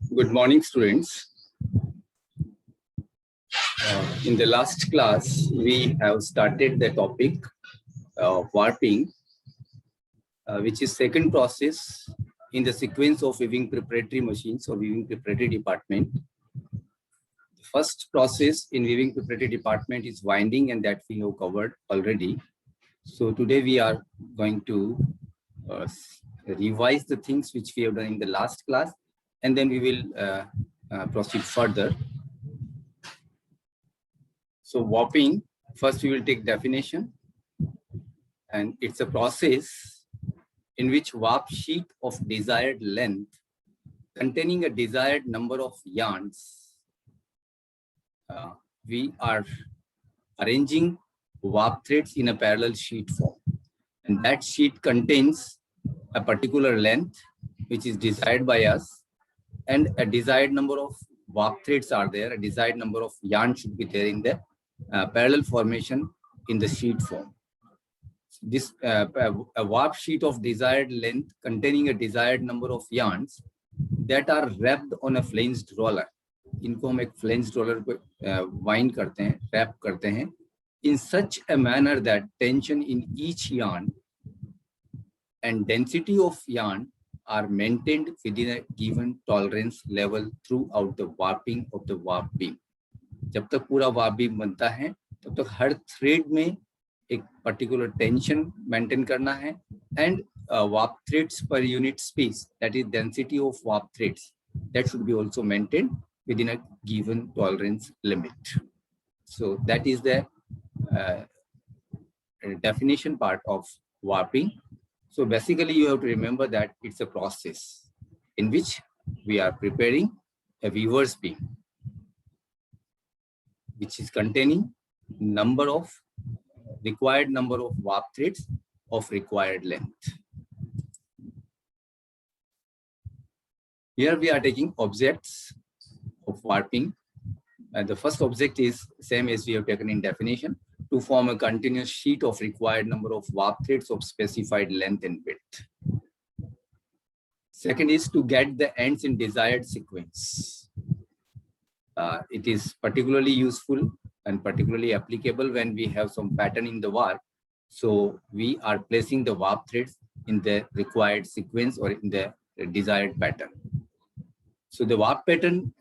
Good morning, students. In the last class, we have started the topic of warping, which is second process in the sequence of weaving preparatory machines or weaving preparatory department. The first process in weaving preparatory department is winding, and that we have covered already. So today we are going to revise the things which we have done in the last class, and then we will proceed further. So warping, first we will take definition, and it's a process in which warp sheet of desired length containing a desired number of yarns. We are arranging warp threads in a parallel sheet form, and that sheet contains a particular length which is desired by us, and a desired number of warp threads are there, a desired number of yarn should be there in the parallel formation in the sheet form. This a warp sheet of desired length containing a desired number of yarns that are wrapped on a flanged roller. इनको हम एक flanged roller पे wind करते हैं, wrap करते हैं, in such a manner that tension in each yarn and density of yarn are maintained within a given tolerance level throughout the warping of the warp beam. जब तक पूरा warp beam बनता है, तब तक हर thread में एक particular tension maintain करना है, and warp threads per unit space, that is density of warp threads, that should be also maintained within a given tolerance limit. So that is the definition part of warping. So basically you have to remember that it's a process in which we are preparing a weaver's beam, which is containing required number of warp threads of required length. Here we are taking objects of warping, and the first object is same as we have taken in definition, to form a continuous sheet of required number of warp threads of specified length and width. Second is to get the ends in desired sequence. It is particularly useful and particularly applicable when we have some pattern in the warp. So we are placing the warp threads in the required sequence or in the desired pattern. So the warp pattern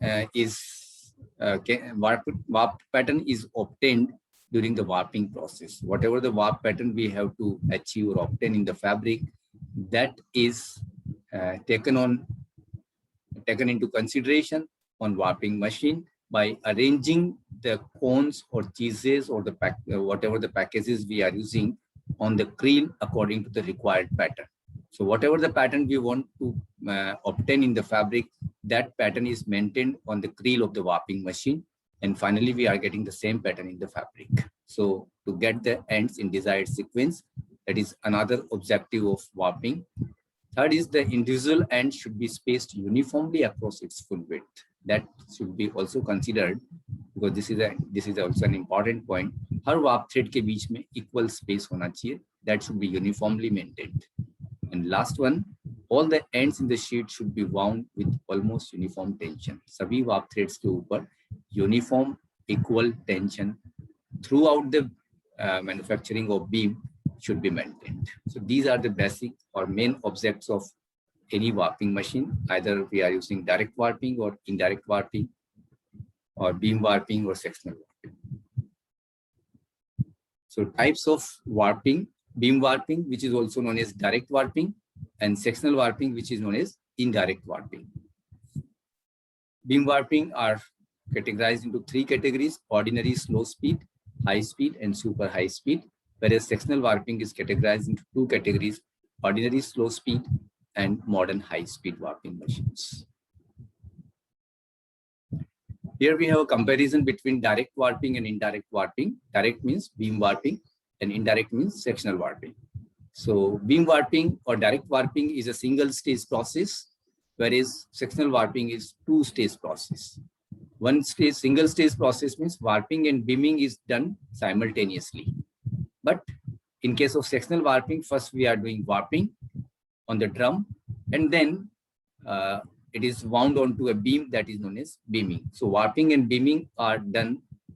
warp pattern is obtained during the warping process. Whatever the warp pattern we have to achieve or obtain in the fabric, that is taken into consideration on warping machine by arranging the cones or cheeses or the whatever the packages we are using on the creel according to the required pattern. So whatever the pattern we want to obtain in the fabric, that pattern is maintained on the creel of the warping machine, and finally we are getting the same pattern in the fabric. So to get the ends in desired sequence, that is another objective of warping. Third is the individual end should be spaced uniformly across its full width. That should be also considered, because this is also an important point. Her warp thread के बीच में equal space होना चाहिए. That should be uniformly maintained. And last one, all the ends in the sheet should be wound with almost uniform tension. सभी warp threads के ऊपर uniform equal tension throughout the manufacturing of beam should be maintained. So these are the basic or main objects of any warping machine. Either we are using direct warping or indirect warping, or beam warping or sectional warping. So types of warping: beam warping, which is also known as direct warping, and sectional warping, which is known as indirect warping. Beam warping are categorized into three categories: ordinary slow speed, high speed, and super high speed. Whereas sectional warping is categorized into two categories: ordinary slow speed and modern high speed warping machines. Here we have a comparison between direct warping and indirect warping. Direct means beam warping and indirect means sectional warping. So beam warping or direct warping is a single stage process, whereas sectional warping is two-stage process. One stage, single stage process means warping and beaming is done simultaneously. But in case of sectional warping, first we are doing warping on the drum, and then it is wound onto a beam that is known as beaming. So warping and beaming are done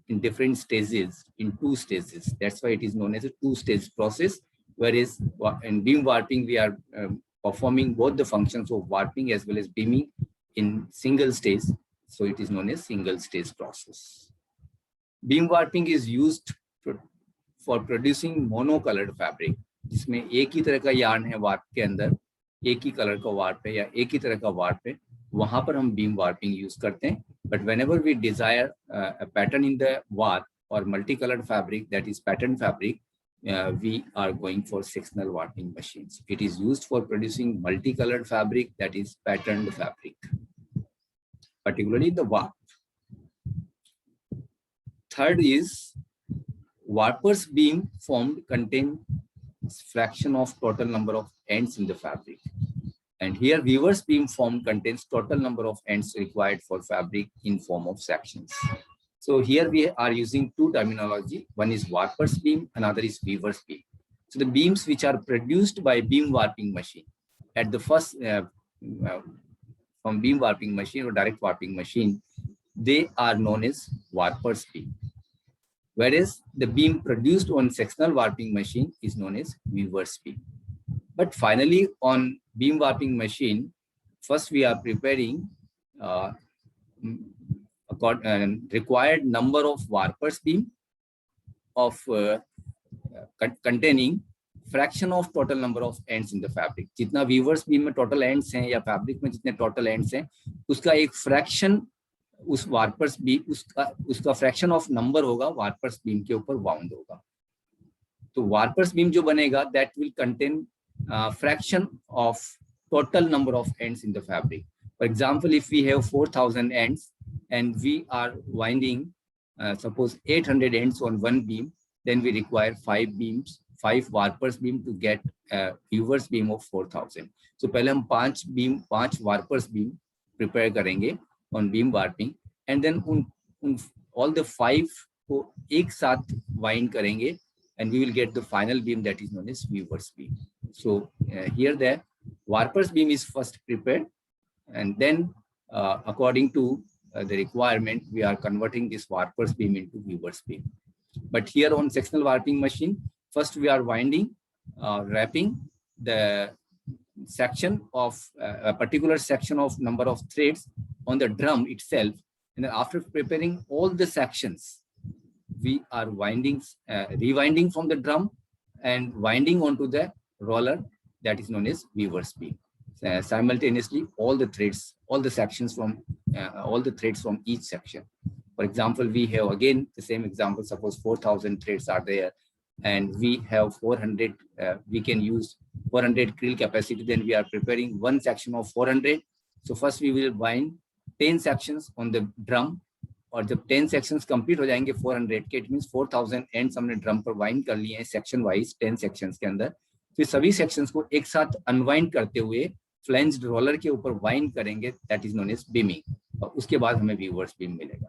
in different stages, in 2 stages. That's why it is known as a 2-stage process. Whereas in beam warping, we are performing both the functions of warping as well as beaming in single stage. So it is known as single stage process. Beam warping is used for producing monocolored fabric, जिसमें एक ही तरह का yarn है warp के अंदर, एक ही colour का warp है या एक ही तरह का वार्प है, वहां पर हम beam warping यूज करते हैं. But whenever we desire a pattern in the warp or multicolored fabric, that is pattern fabric, we are going for sectional warping machines. It is used for producing multicolored fabric, that is patterned fabric, particularly the warp. Third is warper's beam formed contain fraction of total number of ends in the fabric. And here weaver's beam formed contains total number of ends required for fabric in form of sections. So here we are using 2 terminology. One is warper's beam, another is weaver's beam. So the beams which are produced by beam warping machine at the first from beam warping machine or direct warping machine, they are known as warper's beam. Whereas the beam produced on sectional warping machine is known as weaver's beam. But finally, on beam warping machine, first we are preparing required number of warper's beam of containing fraction of total number of ends in the fabric. जितना weaver's beam में total ends हैं या fabric में जितने total ends हैं, उसका एक fraction उस warper's beam उसका fraction of number होगा warper's beam के ऊपर wound होगा. तो warper's beam जो बनेगा, that will contain fraction of total number of ends in the fabric. For example, if we have 4,000 ends and we are winding suppose 800 ends on one beam, then we require 5 beams, 5 warper's beam to get a weaver's beam of 4,000. So पहले हम 5 warper's beam prepare करेंगे on beam warping, and then all the 5 को एक साथ wind करेंगे, and we will get the final beam that is known as weaver's beam. So here the warper's beam is first prepared, and then according to the requirement, we are converting this warper's beam into weaver's beam. But here on sectional warping machine, first we are winding, wrapping the section of a particular section of number of threads on the drum itself, and then after preparing all the sections, we are winding, rewinding from the drum and winding onto the roller that is known as weaver's beam. Simultaneously, all the threads, all the sections from all the threads from each section. For example, we have again the same example. Suppose 4,000 threads are there, and we have 400. We can use 400 creel capacity. Then we are preparing one section of 400. So first we will wind 10 sections on the drum, और जब 10 sections complete हो जाएंगे 400 के, it means 4,000 ends हमने drum पर wind कर लिए हैं section wise 10 sections के अंदर. फिर सभी sections को एक साथ unwind करते हुए flanged roller के ऊपर wind करेंगे, that is known as beaming, और उसके बाद हमें weaver's beam मिलेगा.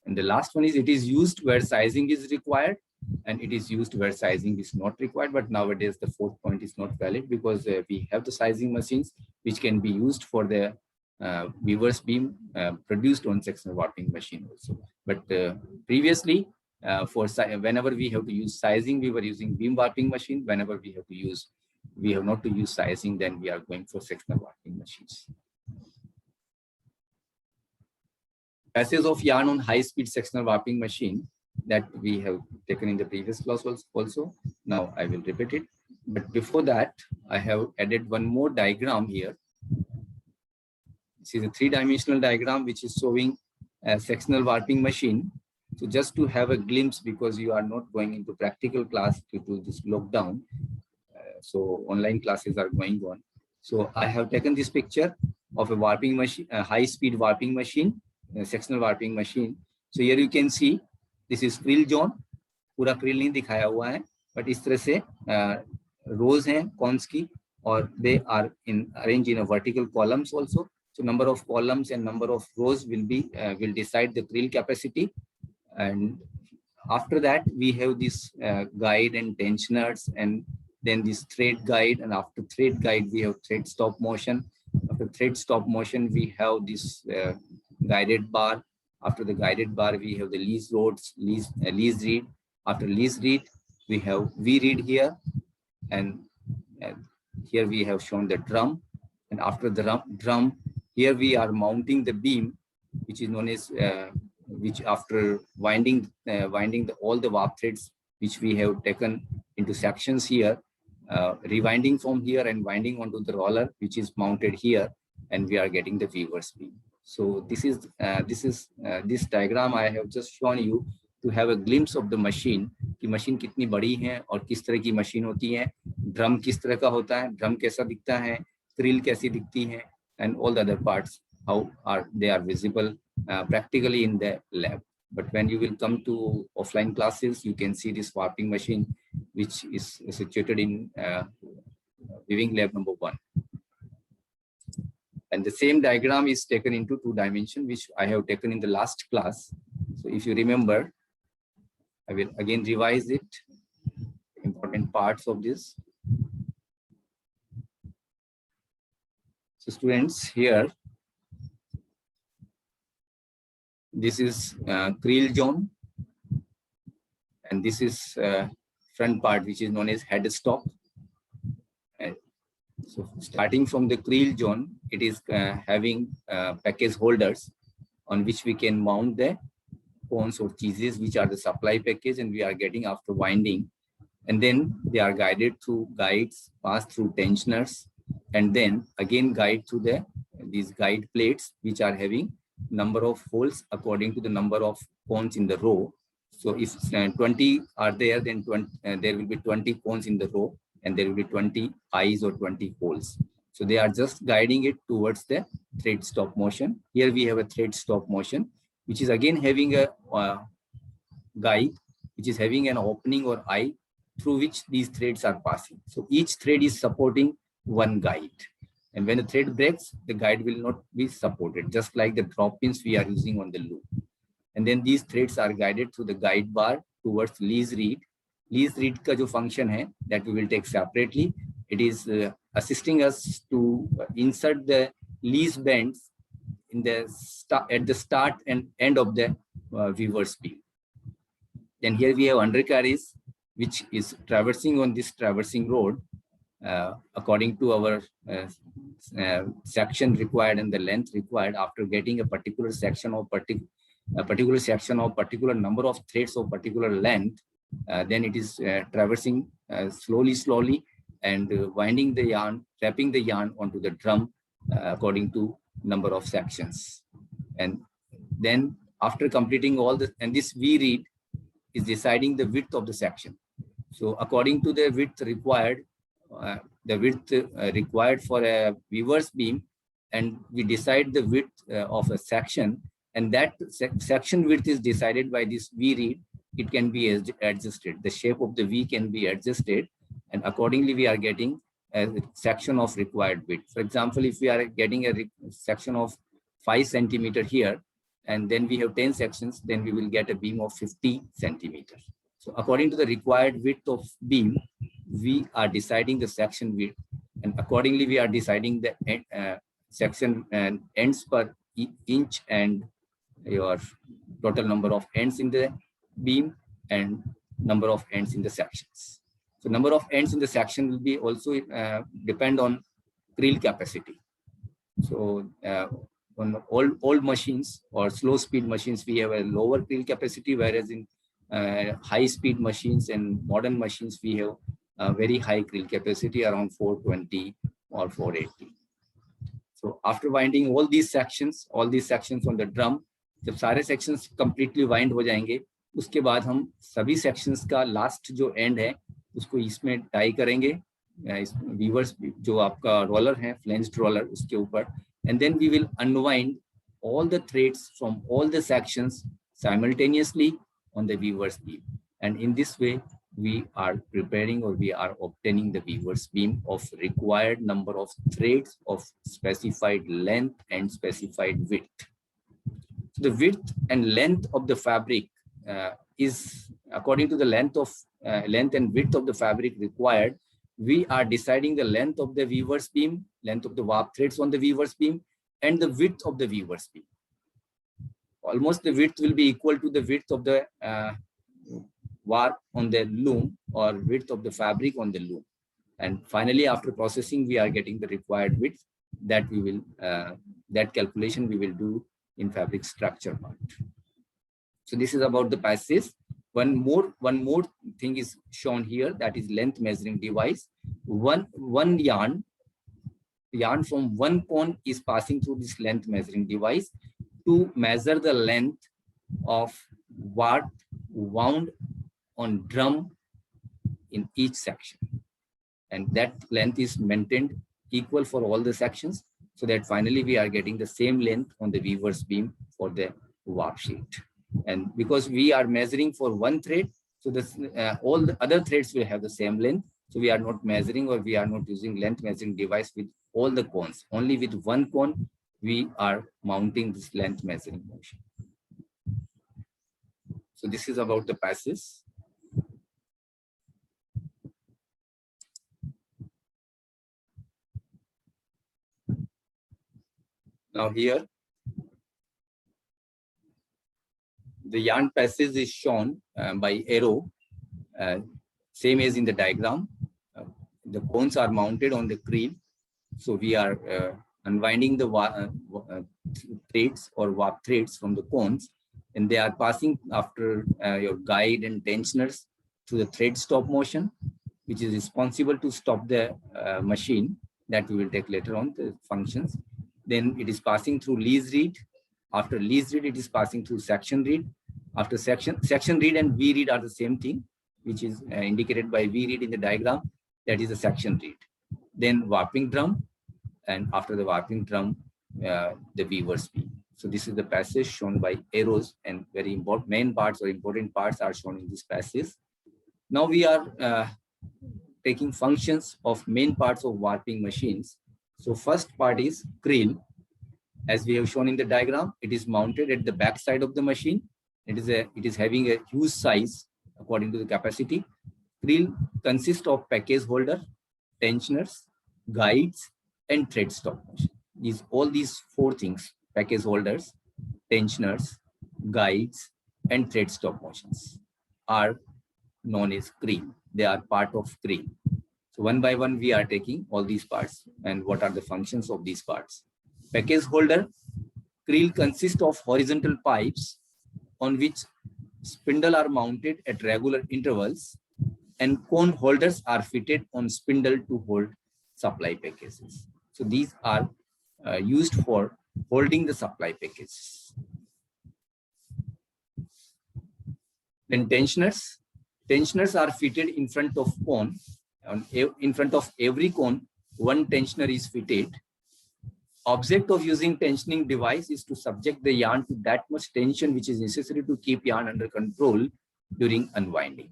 And the last one is it is used where sizing is required, and it is used where sizing is not required. But nowadays the 4th point is not valid because we have the sizing machines which can be used for the weaver's beam produced on sectional warping machine also. But previously, whenever we have to use sizing, we were using beam warping machine. Whenever we have not to use sizing, then we are going for sectional warping machines. Passage of yarn on high-speed sectional warping machine that we have taken in the previous class also. Now I will repeat it. But before that, I have added one more diagram here. This is a 3-dimensional diagram which is showing a sectional warping machine. So just to have a glimpse, because you are not going into practical class due to this lockdown, so online classes are going on. So I have taken this picture of a warping machine, a high-speed warping machine, a sectional warping machine. So here you can see this is krill zone. पूरा krill नहीं दिखाया हुआ है, but इस तरह से rows हैं cones की, और they are arranged in a vertical columns also. So number of columns and number of rows will decide the krill capacity. And after that we have this guide and tensioners, and then this thread guide, and after thread guide we have thread stop motion. After thread stop motion, we have this guided bar. After the guided bar, we have the lease read. After lease read, we have V read here, and here we have shown the drum. And after the drum, here we are mounting the beam, which is known as which after winding all the warp threads, which we have taken into sections here, rewinding from here and winding onto the roller, which is mounted here, and we are getting the weaver's beam. So this diagram I have just shown you to have a glimpse of the machine, कि machine कितनी बड़ी है और किस तरह की machine होती है, ड्रम किस तरह का होता है, ड्रम कैसा दिखता है, क्रिल कैसी दिखती है, and all the other parts, how they are visible practically in the lab. But when you will come to offline classes, you can see this warping machine, which is situated in weaving lab number 1. And the same diagram is taken into 2 dimensions, which I have taken in the last class. So if you remember, I will again revise it, important parts of this. So students, here, this is creel zone, and this is front part, which is known as headstock. So starting from the creel zone, it is having package holders on which we can mount the cones or cheeses, which are the supply package, and we are getting after winding. And then they are guided through guides, pass through tensioners, and then again guide through these guide plates, which are having number of holes according to the number of cones in the row. So if 20 are there, then there will be 20 cones in the row, and there will be 20 eyes or 20 holes. So they are just guiding it towards the thread stop motion. Here we have a thread stop motion, which is again having a guide, which is having an opening or eye through which these threads are passing. So each thread is supporting one guide. And when the thread breaks, the guide will not be supported, just like the drop pins we are using on the loop. And then these threads are guided through the guide bar towards lease read. Lease read ka jo function hai, that we will take separately. It is assisting us to insert the lease bands in the at the start and end of the weaver's beam. Then here we have undercarriage, which is traversing on this traversing road according to our section required and the length required. After getting a particular section or particular number of threads of particular length, then it is traversing slowly and winding the yarn, wrapping the yarn onto the drum according to number of sections. And then after completing all this, and this V read is deciding the width of the section. So according to the width required, required for a weaver's beam, and we decide the width of a section, and that section width is decided by this V read. It can be adjusted. The shape of the V can be adjusted, and accordingly we are getting a section of required width. For example, if we are getting a section of 5 centimeter here, and then we have 10 sections, then we will get a beam of 50 centimeters. So according to the required width of beam, we are deciding the section width, and accordingly we are deciding the section and ends per inch and your total number of ends in the beam and number of ends in the sections. So number of ends in the section will be also depend on creel capacity. So on old machines or slow speed machines, we have a lower creel capacity, whereas in high speed machines and modern machines, we have a very high creel capacity, around 420 or 480. So after winding all these sections on the drum, जब सारे sections completely wind हो जाएंगे, उसके बाद हम सभी sections का last जो end है उसको इसमें tie करेंगे, weavers जो आपका roller है, flanged roller, उसके ऊपर, and then we will unwind all the threads from all the sections simultaneously on the weaver's beam. And in this way, we are preparing or we are obtaining the weaver's beam of required number of threads of specified length and specified width. So the width and length of the fabric is according to the length and width of the fabric required. we are deciding the length of the weaver's beam, length of the warp threads on the weaver's beam, and the width of the weaver's beam. Almost the width will be equal to the width of the warp on the loom or width of the fabric on the loom. And finally, after processing, we are getting the required width that we will, that calculation we will do in fabric structure part. So this is about the passes. One more thing is shown here, that is length measuring device. One yarn from one cone is passing through this length measuring device to measure the length of warp wound on drum in each section. And that length is maintained equal for all the sections, so that finally we are getting the same length on the weaver's beam for the warp sheet. And because we are measuring for one thread, so this, all the other threads will have the same length. So we are not measuring, or we are not using length measuring device with all the cones. Only with one cone, we are mounting this length measuring motion. So this is about the passes. Now here, the yarn passage is shown by arrow, same as in the diagram. The cones are mounted on the creel. So we are unwinding the threads or warp threads from the cones, and they are passing after your guide and tensioners to the thread stop motion, which is responsible to stop the machine, that we will take later on, the functions. Then it is passing through lease reed. After lease reed, it is passing through section reed. After section reed and V reed are the same thing, which is indicated by V reed in the diagram. That is a section reed. Then warping drum, and after the warping drum, the weaver's beam. So this is the passage shown by arrows, and very important main parts or important parts are shown in this passage. Now we are taking functions of main parts of warping machines. So first part is creel. As we have shown in the diagram, it is mounted at the back side of the machine. It is having a huge size according to the capacity. Creel consists of package holder, tensioners, guides, and thread stop motion. All these four things: package holders, tensioners, guides, and thread stop motions, are known as creel. They are part of creel. So one by one, we are taking all these parts and what are the functions of these parts. Package holder, creel consists of horizontal pipes on which spindle are mounted at regular intervals, and cone holders are fitted on spindle to hold supply packages. So these are used for holding the supply packages. Then tensioners. Tensioners are fitted in front of cone. In front of every cone, one tensioner is fitted. Object of using tensioning device is to subject the yarn to that much tension which is necessary to keep yarn under control during unwinding.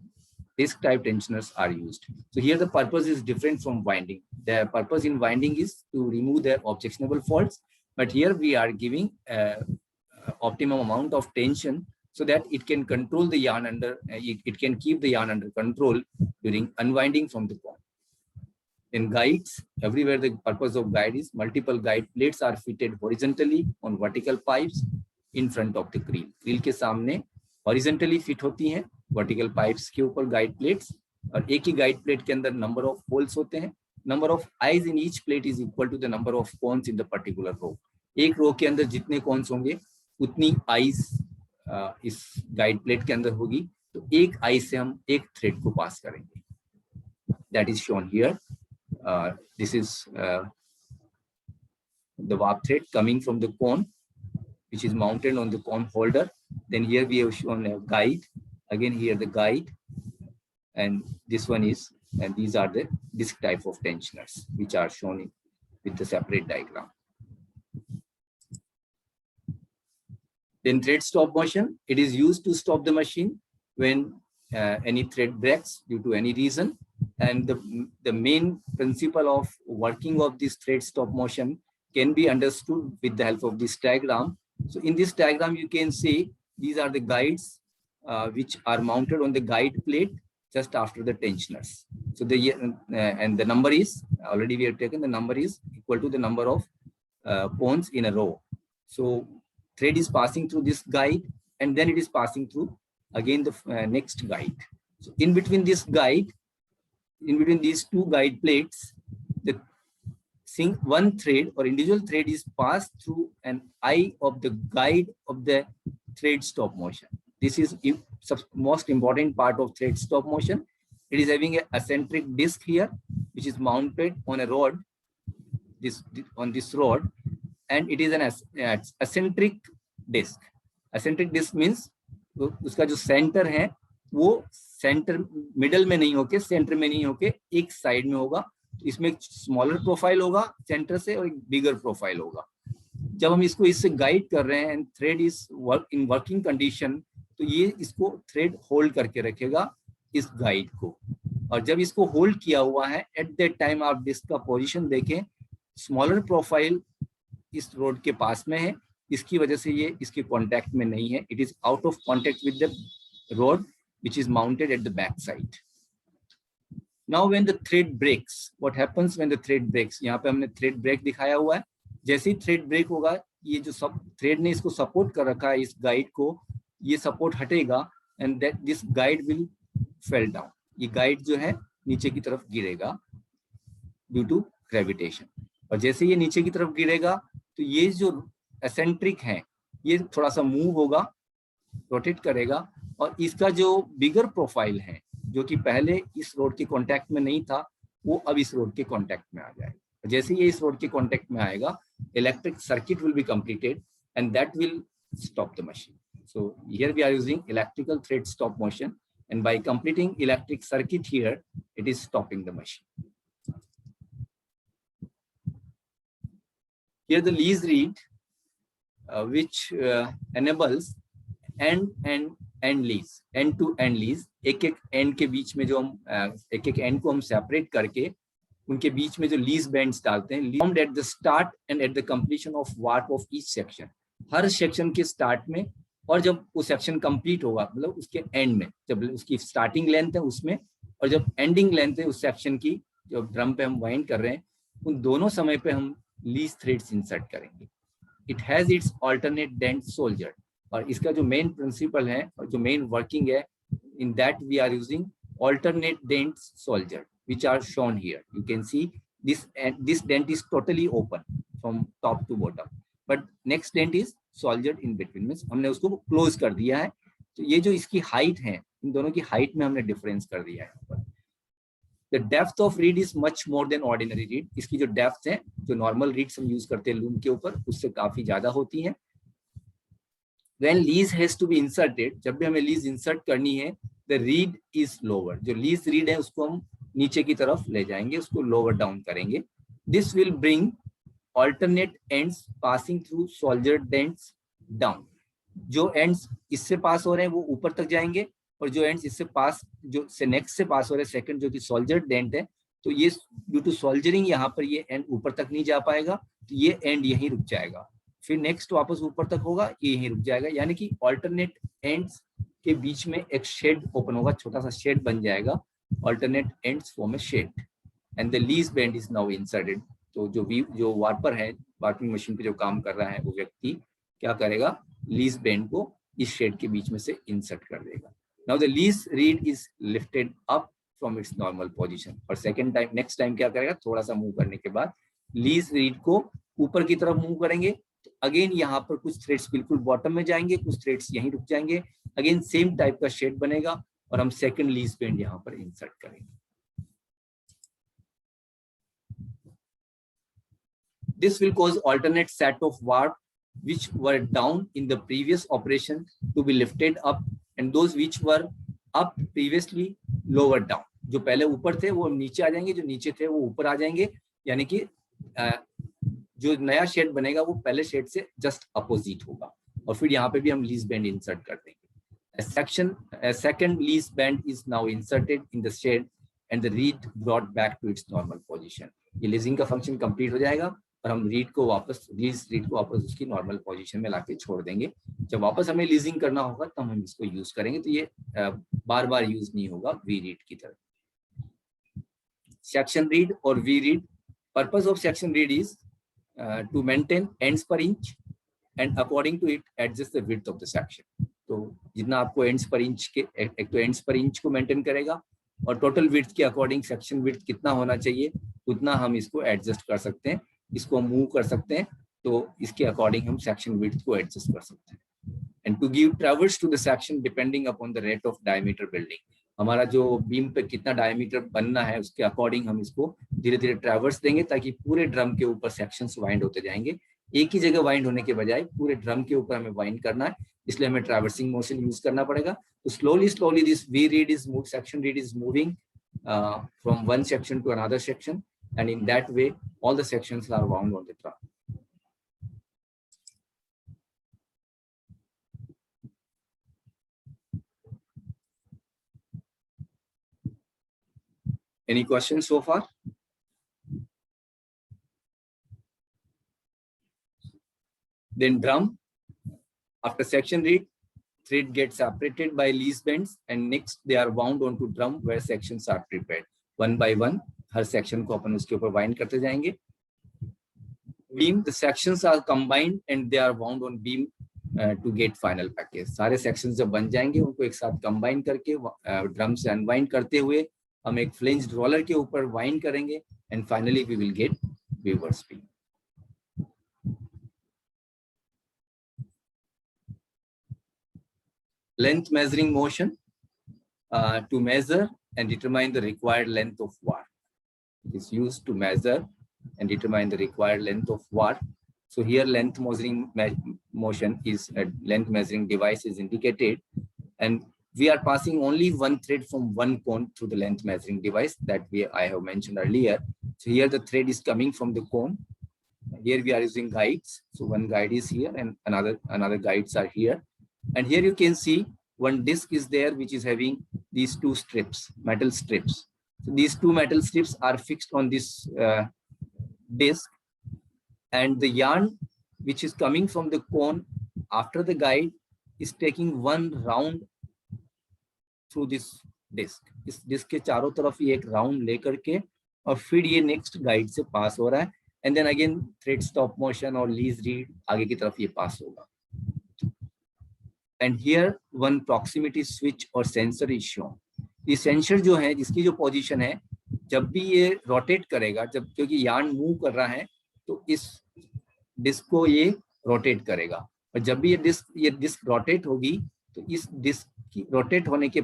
Disc type tensioners are used. So here the purpose is different from winding. The purpose in winding is to remove the objectionable faults, but here we are giving optimum amount of tension so that it can control the yarn under, it can keep the yarn under control during unwinding from the cone. In guides, everywhere the purpose of guide is multiple guide plates are fitted horizontally on vertical pipes in front of the creel. Creel के सामने horizontally fit होती हैं vertical pipes के ऊपर guide plates, और एक ही guide plate के अंदर number of holes होते हैं. Number of eyes in each plate is equal to the number of cones in the particular row. एक row के अंदर जितने cones होंगे उतनी eyes इस guide plate के अंदर होगी, तो एक eye से हम एक thread को pass करेंगे. That is shown here. This is the warp thread coming from the cone, which is mounted on the cone holder. Then here we have shown a guide. Again here the guide, and this one is, and these are the disc type of tensioners which are shown with the separate diagram. Then thread stop motion. It is used to stop the machine when any thread breaks due to any reason. And the main principle of working of this thread stop motion can be understood with the help of this diagram. So in this diagram, you can see these are the guides which are mounted on the guide plate, just after the tensioners. So and the number is already we have taken, the number is equal to the number of pones in a row. So thread is passing through this guide, and then it is passing through again the next guide. So in between this guide, in between these two guide plates, the one thread or individual thread is passed through an eye of the guide of the thread stop motion. This is most important part of thread stop motion. It is having an eccentric disc here, which is mounted on a rod, on this rod, and it is an eccentric disc. Eccentric disc means उसका जो centre है वो centre middle में नहीं होके, centre में नहीं होके एक साइड में होगा. इसमें एक स्मॉलर प्रोफाइल होगा सेंटर से और एक बिगर प्रोफाइल होगा. जब हम इसको इससे गाइड कर रहे हैं, thread is in working condition, तो ये इसको थ्रेड होल्ड करके रखेगा इस गाइड को. और जब इसको होल्ड किया हुआ है, एट दैट टाइम आप डिस्क का पोजीशन देखें, स्मॉलर प्रोफाइल इस रोड के पास में है, इसकी वजह से ये इसके कांटेक्ट में नहीं है. It is out of contact with the road which is mounted at the back side. Now when the thread breaks, what happens when the thread breaks? यहाँ पे हमने thread break दिखाया हुआ है. जैसे ही thread break होगा, ये जो सब thread ने इसको support कर रखा है, इस guide को, ये support हटेगा and that this guide will fall down. ये guide जो है नीचे की तरफ गिरेगा due to gravitation. और जैसे ये नीचे की तरफ गिरेगा, तो ये जो eccentric है, ये थोड़ा सा move होगा, rotate करेगा, और इसका जो बिगर प्रोफाइल है, जो कि पहले इस रोड के कांटेक्ट में नहीं था, वो अब इस रोड के कांटेक्ट में आ जाएगा. जैसे ये इस रोड के कांटेक्ट में आएगा, electric circuit will be completed and that will stop the machine. So here we are using electrical thread stop motion, and by completing electric circuit here, it is stopping the machine. Here the lease read which enables end lease, end to end lease. एक and के बीच में जो हम एक and को हम separate करके उनके बीच में जो लीज बैंड्स डालते हैं, formed at the start and at the completion of warp of each section. Her section के स्टार्ट में और जब वो सेक्शन कंप्लीट होगा, मतलब उसके एंड में, जब उसकी स्टार्टिंग लेंथ है उसमें और जब एंडिंग लेंथ है उस सेक्शन की, जो ड्रम पे हम वाइंड कर रहे हैं, उन दोनों समय पे हम लीज थ्रेड्स इंसर्ट करेंगे. It has its alternate dent soldered, और इसका जो मेन प्रिंसिपल है और जो मेन वर्किंग है, in that we are using alternate dents soldered, which are shown here. You can see this dent is totally open from top to bottom, but next dent is soldered in between. means हमने उसको close कर दिया है. तो ये जो इसकी height है, इन दोनों की हाइट में हमने डिफरेंस कर दिया है. The depth of reed is much more than ordinary reed. इसकी जो डेप्थ है, जो नॉर्मल रीड्स हम यूज करते हैं लूम के ऊपर, उससे काफी ज्यादा होती है. When lease has to be inserted, जब भी हमें लीज इंसर्ट करनी है, the reed is lower. जो लीज रीड है उसको हम नीचे की तरफ ले जाएंगे, उसको लोअर डाउन करेंगे. This will bring alternate ends passing through soldered dents down. जो एंड्स इससे पास हो रहे हैं वो ऊपर तक जाएंगे, और जो एंड्स इससे पास, जो से नेक्स्ट से पास हो रहे हैं, सेकंड जो कि सोल्जर्ड डेंट है, तो ये ड्यू टू सोल्जरिंग यहाँ पर ये एंड ऊपर तक नहीं जा पाएगा, तो ये एंड यहीं रुक जाएगा. फिर नेक्स्ट वापस ऊपर तक होगा, ये यहीं रुक जाएगा. यानी कि ऑल्टरनेट एंड्स के बीच में एक शेड ओपन होगा, छोटा सा शेड बन जाएगा. Alternate ends form a shed and the lease band is now inserted. तो जो वार्पर है, वार्पिंग मशीन पे जो काम कर रहा है, वो व्यक्ति क्या करेगा, लीज बैंड को इस शेड के बीच में से इंसर्ट कर देगा. Now the lease read is lifted up from its normal position. और सेकंड टाइम, नेक्स्ट टाइम क्या करेगा, थोड़ा सा मूव करने के बाद लीज रीड को ऊपर की तरफ मूव करेंगे. तो अगेन यहाँ पर कुछ थ्रेड्स बिल्कुल बॉटम में जाएंगे, कुछ थ्रेड्स यहीं रुक जाएंगे. अगेन सेम टाइप का शेड बनेगा और हम सेकंड लीज बैंड यहाँ पर इंसर्ट करेंगे. This will cause alternate set of warp which were down in the previous operation to be lifted up, and those which were up previously lower down. जो पहले ऊपर थे वो नीचे आ जाएंगे, जो नीचे थे वो ऊपर आ जाएंगे. यानी कि जो नया शेड बनेगा वो पहले शेड से जस्ट अपोजिट होगा. और फिर यहाँ पे भी हम लीज बैंड इंसर्ट कर देंगे. A second lease band is now inserted in the shade and the reed brought back to its normal position. ये लीजिंग का फंक्शन कंप्लीट हो जाएगा और हम लीज रीड को वापस उसकी नॉर्मल पोजीशन में लाके छोड़ देंगे। जब वापस हमें लीजिंग करना होगा तब हम इसको यूज करेंगे, तो ये बार बार यूज नहीं होगा वी रीड की तरह। सेक्शन रीड और V reed, purpose of section reed is to maintain ends per inch and according to it adjust the width of the section. तो जितना आपको एंड्स पर इंच के, एक तो एंड्स पर इंच को मेंटेन करेगा और टोटल विड्थ के अकॉर्डिंग सेक्शन विड्थ कितना होना चाहिए उतना हम इसको एडजस्ट कर सकते हैं, इसको मूव कर सकते हैं, तो इसके अकॉर्डिंग हम सेक्शन विड्थ को एडजस्ट कर सकते हैं। And to give traverse to the section depending upon the rate of diameter building, हमारा जो बीम पे कितना डायमीटर बनना है उसके अकॉर्डिंग हम इसको धीरे धीरे ट्रैवर्स देंगे ताकि पूरे ड्रम के ऊपर सेक्शंस वाइंड होते जाएंगे। एक ही जगह वाइंड होने के बजाय पूरे ड्रम के ऊपर हमें वाइंड करना है, इसलिए हमें ट्रैवर्सिंग मोशन यूज करना पड़ेगा। तो slowly this we reed is move, section reed is moving from one section to another section, and in that way all the sections are wound on the drum. Any questions so far? Then drum, after section read, thread gets separated by least bends and next they are wound onto drum where sections are prepared. One by one, her section को अपन उसके ऊपर wind करते जाएंगे. Beam, the sections are combined and they are wound on beam to get final package. सारे sections जब बन जाएंगे उनको एक साथ combine करके drum से unwind करते हुए हम एक flanged roller के ऊपर wind करेंगे and finally we will get weaver's beam. Length measuring motion, to measure and determine the required length of warp. It is used to measure and determine the required length of warp. So here length measuring motion is a length measuring device is indicated, and we are passing only one thread from one cone through the length measuring device that I have mentioned earlier. So here the thread is coming from the cone. Here we are using guides. So one guide is here and another guides are here. And here you can see one disc is there which is having these two strips, metal strips. So these two metal strips are fixed on this disc, and the yarn which is coming from the cone after the guide is taking one round through this disc. इस disc के चारों तरफ ये एक round लेकर के और फिर ये next guide से pass हो रहा है, and then again thread stop motion और least read आगे की तरफ ये pass होगा. And here one proximity switch or sensor is shown. ये सेंसर जो है जिसकी जो पोजीशन है, जब भी ये रोटेट करेगा, जब क्योंकि यार्न मूव कर रहा है तो इस डिस्क को ये रोटेट करेगा, और जब भी ये डिस्क रोटेट होगी तो इस डिस्क की रोटेट होने के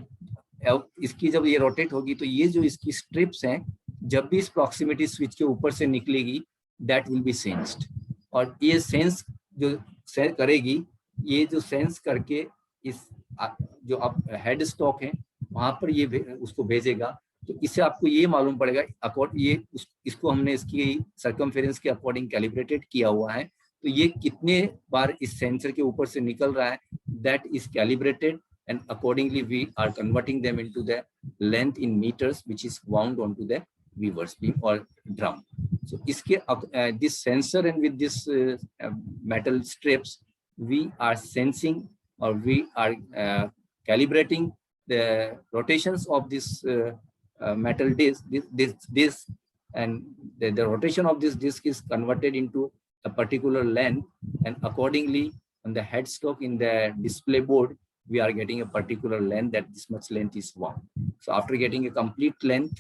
इसकी जब ये रोटेट होगी तो ये जो इसकी स्ट्रिप्स हैं जब भी इस प्रॉक्सिमिटी स्विच के ऊपर से निकलेगी दैट विल बी सेंस्ड, और ये सेंस जो करेगी, ये जो सेंस करके इस जो आप हेड स्टॉक है वहां पर ये उसको भेजेगा। तो इससे आपको ये मालूम पड़ेगा इसको हमने इसकी सर्कमफेरेंस के अकॉर्डिंग कैलिब्रेटेड किया हुआ है, तो ये कितने बार इस सेंसर के ऊपर से निकल रहा है, that is calibrated and accordingly we are converting them into the length in meters which is wound onto the weaver's beam or drum. So iske this sensor and with this metal strips we are sensing or we are calibrating the rotations of this metal disc, and the rotation of this disc is converted into a particular length, and accordingly on the headstock in the display board we are getting a particular length, that this much length is wound. So after getting a complete length,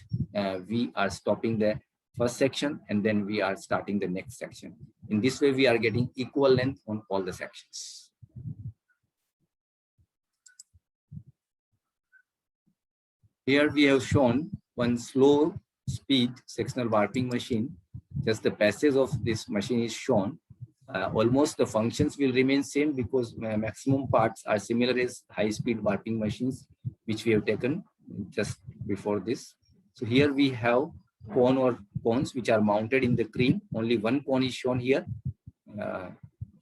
we are stopping the first section and then we are starting the next section. In this way, we are getting equal length on all the sections. Here we have shown one slow speed sectional warping machine. Just the passage of this machine is shown. Almost the functions will remain same because maximum parts are similar as high-speed warping machines, which we have taken just before this. So here we have cone or cones which are mounted in the crane. Only one cone is shown here.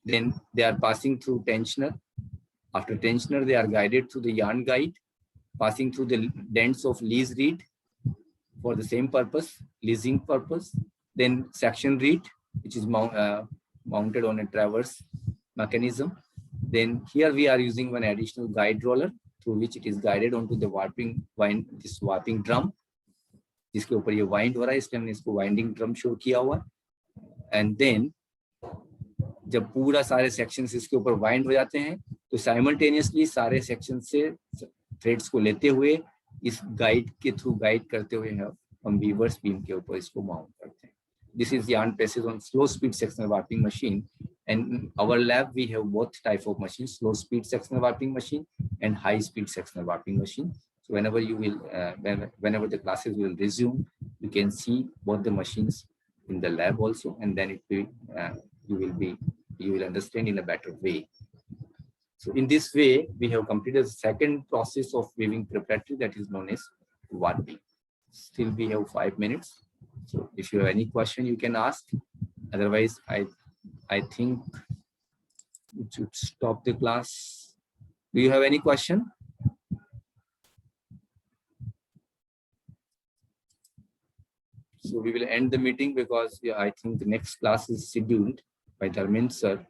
Then they are passing through tensioner. After tensioner, they are guided through the yarn guide, passing through the dents of lease reed for the same purpose, leasing purpose. Then section reed, which is mounted on a traverse mechanism. Then here we are using one additional guide roller through which it is guided onto the this warping drum, जिसके ऊपर ये wind हो रहा है, इसलिए हमने इसको winding drum show किया हुआ. एंड देन जब पूरा सारे सेक्शंस इसके ऊपर वाइंड हो जाते हैं तो साइमल्टेनियसली सारे सेक्शन से थ्रेड्स को लेते हुए इस गाइड के थ्रू गाइड करते हुए हम वीवर्स बीम के ऊपर इसको माउंट करते हैं. This is yarn presses on slow speed sectional warping machine, and in our lab we have both type of machines, slow speed sectional warping machine and high speed sectional warping machine. So whenever you will whenever the classes will resume, you can see both the machines in the lab also, and then you will understand in a better way. So in this way we have completed the second process of weaving preparatory, that is known as warping. Still we have 5 minutes. So if you have any question, you can ask. Otherwise, I think we should stop the class. Do you have any question? So we will end the meeting because I think the next class is scheduled by Dharmendra sir.